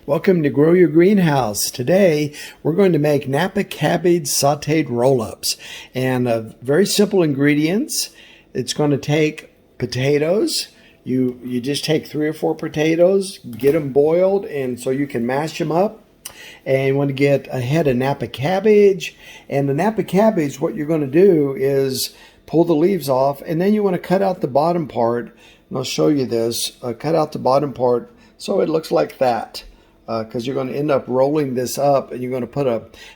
Welcome to Grow Your Greenhouse. Today we're going to make Napa Cabbage sauteed roll-ups, and very simple ingredients. It's going to take potatoes. You just take 3 or 4 potatoes, get them boiled, and so you can mash them up. And you want to get a head of Napa cabbage. And the Napa cabbage, what you're going to do is pull the leaves off, and then you want to cut out the bottom part. And I'll show you this. Cut out the bottom part so it looks like that. Because you're going to end up rolling this up, and you're going to put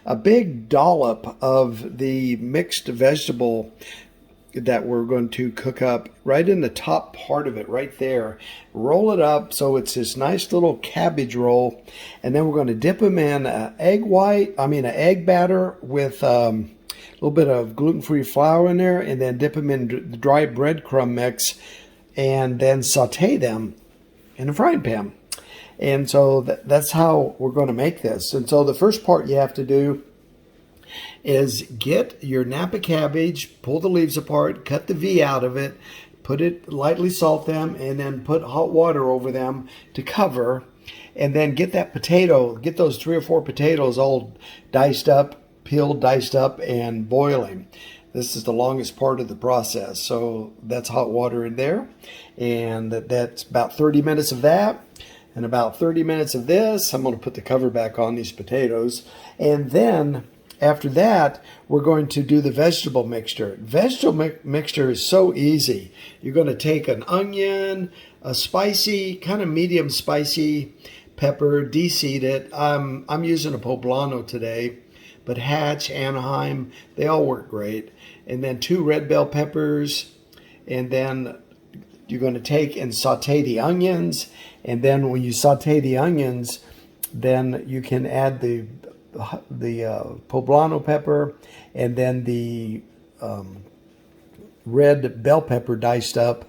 a big dollop of the mixed vegetable that we're going to cook up right in the top part of it, right there. Roll it up so it's this nice little cabbage roll, and then we're going to dip them in an egg batter with a little bit of gluten-free flour in there, and then dip them in the dry breadcrumb mix, and then saute them in a frying pan. And so that's how we're going to make this. And so the first part you have to do is get your Napa cabbage, pull the leaves apart, cut the V out of it, lightly salt them, and then put hot water over them to cover. And then get that potato, get those 3 or 4 potatoes all diced up, peeled, diced up, and boiling. This is the longest part of the process. So that's hot water in there. And that's about 30 minutes of that. And about 30 minutes of this. I'm going to put the cover back on these potatoes. And then after that, we're going to do the vegetable mixture. Vegetable mixture is so easy. You're going to take an onion, a spicy, kind of medium spicy pepper, de-seed it. I'm using a poblano today, but Hatch, Anaheim, they all work great. And then 2 red bell peppers, and then you're going to take and saute the onions, and then when you saute the onions, then you can add the poblano pepper, and then the red bell pepper diced up,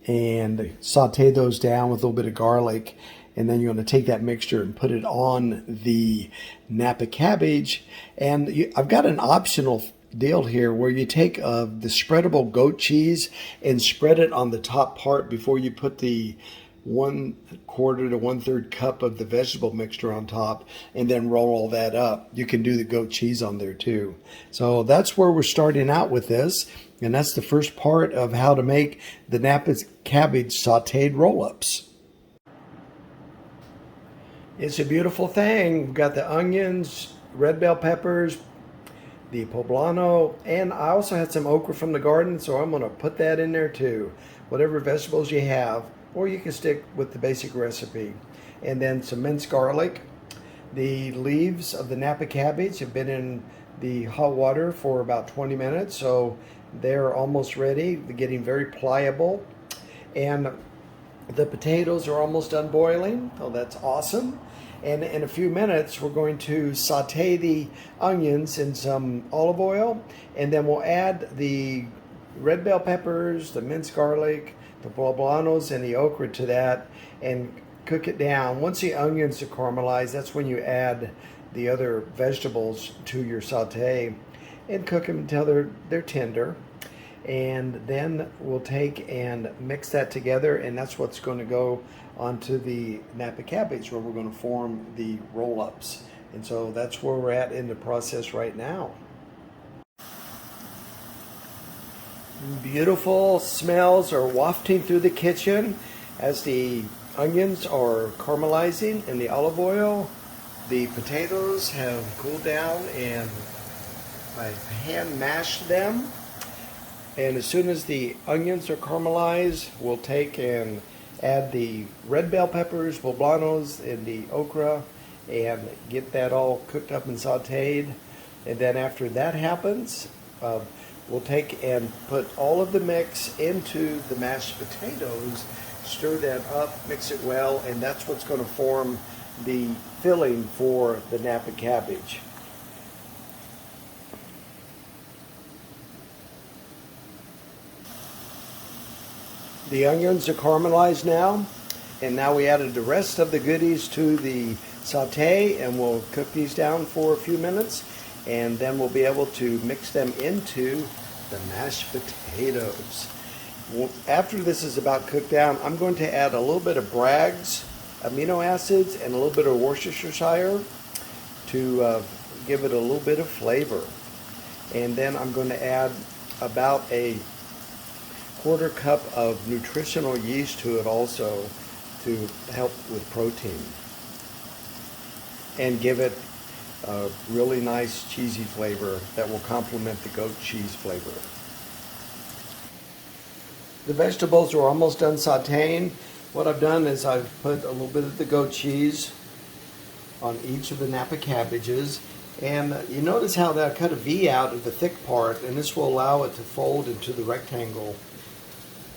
and saute those down with a little bit of garlic. And then you're going to take that mixture and put it on the Napa cabbage. And I've got an optional deal here where you take the spreadable goat cheese and spread it on the top part before you put the 1/4 to 1/3 cup of the vegetable mixture on top, and then roll all that up. You can do the goat cheese on there too. So that's where we're starting out with this, and that's the first part of how to make the Napa cabbage sauteed roll-ups. It's a beautiful thing. We've got the onions, red bell peppers, the poblano, and I also had some okra from the garden, so I'm going to put that in there too. Whatever vegetables you have, or you can stick with the basic recipe. And then some minced garlic. The leaves of the Napa cabbage have been in the hot water for about 20 minutes, so they're almost ready. They're getting very pliable. And the potatoes are almost done boiling. Oh, that's awesome. And in a few minutes, we're going to saute the onions in some olive oil, and then we'll add the red bell peppers, the minced garlic, the poblanos, and the okra to that, and cook it down. Once the onions are caramelized, that's when you add the other vegetables to your saute, and cook them until they're tender. And then we'll take and mix that together, and that's what's going to go onto the Napa cabbage, where we're going to form the roll-ups. And so that's where we're at in the process right now. Beautiful smells are wafting through the kitchen as the onions are caramelizing in the olive oil. The potatoes have cooled down, and I hand mashed them. And as soon as the onions are caramelized, we'll take and add the red bell peppers, poblanos, and the okra, and get that all cooked up and sauteed. And then after that happens, we'll take and put all of the mix into the mashed potatoes, stir that up, mix it well, and that's what's going to form the filling for the Napa cabbage. The onions are caramelized now, and now we added the rest of the goodies to the saute, and we'll cook these down for a few minutes, and then we'll be able to mix them into the mashed potatoes. After this is about cooked down, I'm going to add a little bit of Bragg's amino acids and a little bit of Worcestershire to give it a little bit of flavor. And then I'm going to add about a quarter cup of nutritional yeast to it also to help with protein and give it a really nice cheesy flavor that will complement the goat cheese flavor. The vegetables are almost done sauteing. What I've done is I've put a little bit of the goat cheese on each of the Napa cabbages, and you notice how that I cut a V out of the thick part, and this will allow it to fold into the rectangle.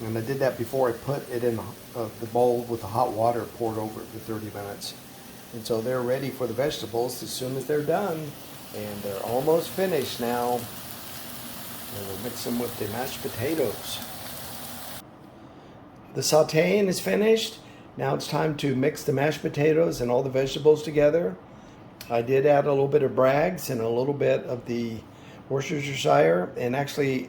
And I did that before I put it in the bowl with the hot water poured over it for 30 minutes. And so they're ready for the vegetables as soon as they're done. And they're almost finished now. And we'll mix them with the mashed potatoes. The sauteing is finished. Now it's time to mix the mashed potatoes and all the vegetables together. I did add a little bit of Bragg's and a little bit of the Worcestershire, and actually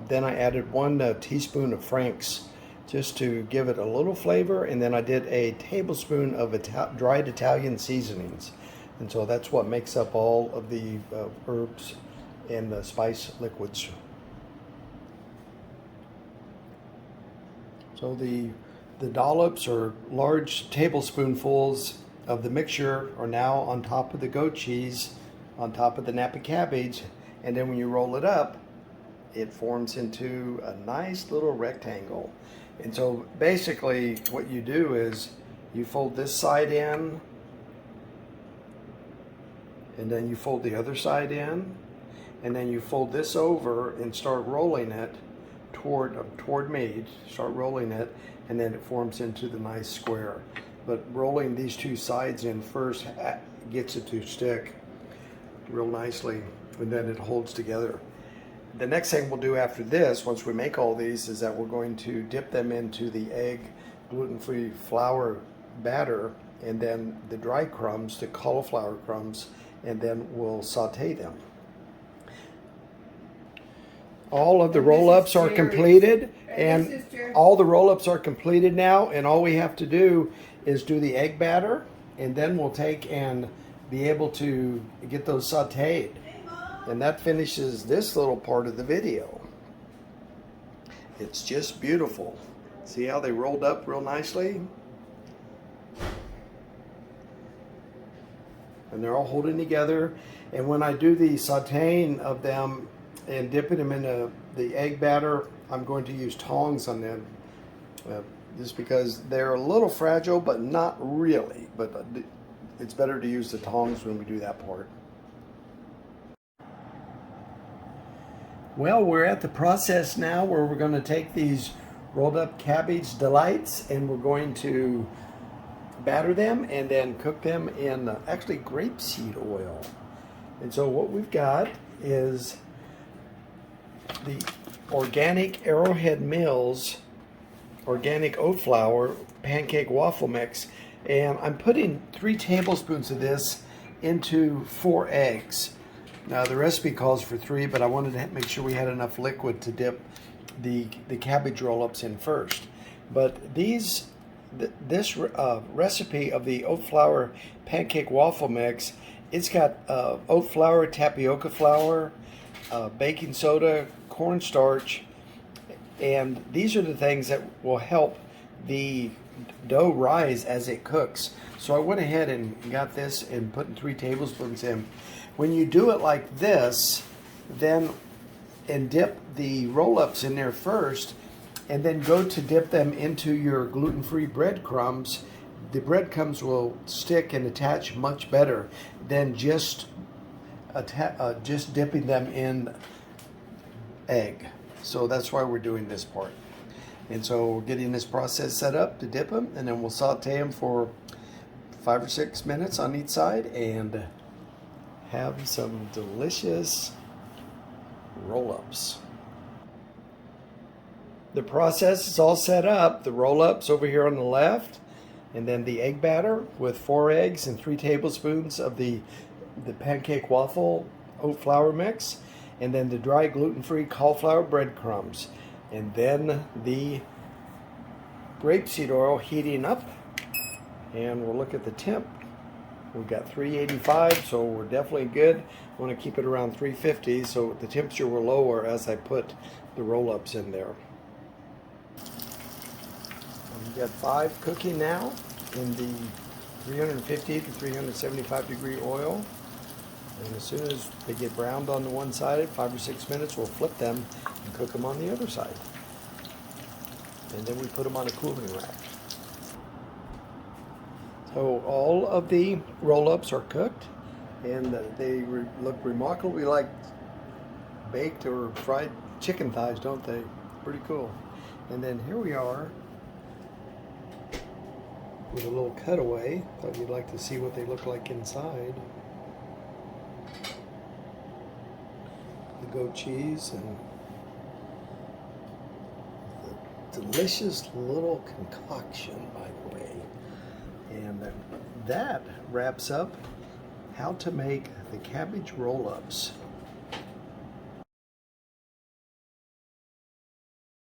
then I added 1 teaspoon of Frank's just to give it a little flavor, and then I did a tablespoon of dried Italian seasonings. And so that's what makes up all of the herbs and the spice liquids. So the dollops or large tablespoonfuls of the mixture are now on top of the goat cheese, on top of the Napa cabbage, and then when you roll it up, it forms into a nice little rectangle. And so basically what you do is you fold this side in, and then you fold the other side in, and then you fold this over and start rolling it toward me, start rolling it, and then it forms into the nice square. But rolling these two sides in first gets it to stick real nicely, and then it holds together. The next thing we'll do after this, once we make all these, is that we're going to dip them into the egg gluten-free flour batter, and then the dry crumbs, the cauliflower crumbs, and then we'll saute them. All of the roll-ups are completed, and all the roll-ups are completed now, and all we have to do is do the egg batter, and then we'll take and be able to get those sauteed. And that finishes this little part of the video. It's just beautiful. See how they rolled up real nicely? And they're all holding together. And when I do the sauteing of them and dipping them in the egg batter, I'm going to use tongs on them. Just because they're a little fragile, but not really. But it's better to use the tongs when we do that part. Well, we're at the process now where we're going to take these rolled up cabbage delights and we're going to batter them and then cook them in actually grapeseed oil. And so what we've got is the organic Arrowhead Mills organic oat flour pancake waffle mix, and I'm putting 3 tablespoons of this into 4 eggs. Now the recipe calls for 3, but I wanted to make sure we had enough liquid to dip the cabbage roll-ups in first. But this recipe of the oat flour pancake waffle mix, it's got oat flour, tapioca flour, baking soda, cornstarch, and these are the things that will help the dough rise as it cooks. So I went ahead and got this and put 3 tablespoons in. When you do it like this, then and dip the roll-ups in there first, and then go to dip them into your gluten-free breadcrumbs, the breadcrumbs will stick and attach much better than just dipping them in egg. So that's why we're doing this part. And so we're getting this process set up to dip them, and then we'll saute them for 5 or 6 minutes on each side and have some delicious roll-ups. The process is all set up. The roll-ups over here on the left, and then the egg batter with 4 eggs and 3 tablespoons of the pancake waffle oat flour mix, and then the dry gluten-free cauliflower breadcrumbs, and then the grapeseed oil heating up, And we'll look at the temp. We've got 385, so we're definitely good. I want to keep it around 350, so the temperature will lower as I put the roll-ups in there. We've got 5 cooking now in the 350 to 375 degree oil. And as soon as they get browned on the one side, 5 or 6 minutes, we'll flip them and cook them on the other side. And then we put them on a cooling rack. So all of the roll-ups are cooked, and they look remarkably like baked or fried chicken thighs, don't they? Pretty cool. And then here we are with a little cutaway. Thought you'd like to see what they look like inside. The goat cheese and the delicious little concoction, by the way. And that wraps up how to make the cabbage roll-ups.